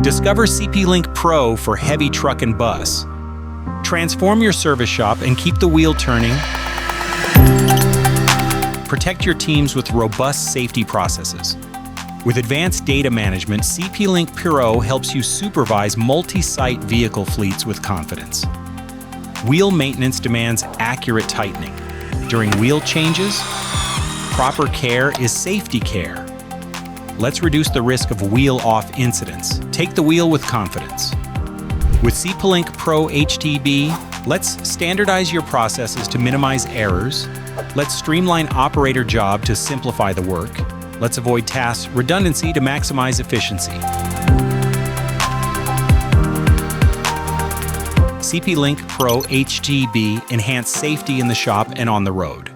Discover CPLinQ Pro for heavy truck and bus. Transform your service shop and keep the wheel turning. Protect your teams with robust safety processes. With advanced data management, CPLinQ PRO helps you supervise multi-site vehicle fleets with confidence. Wheel maintenance demands accurate tightening. During wheel changes, proper care is safety care. Let's reduce the risk of wheel-off incidents. Take the wheel with confidence. With CPLinQ PRO HTB, let's standardize your processes to minimize errors. Let's streamline operator job to simplify the work. Let's avoid task redundancy to maximize efficiency. CPLinQ PRO HTB enhance safety in the shop and on the road.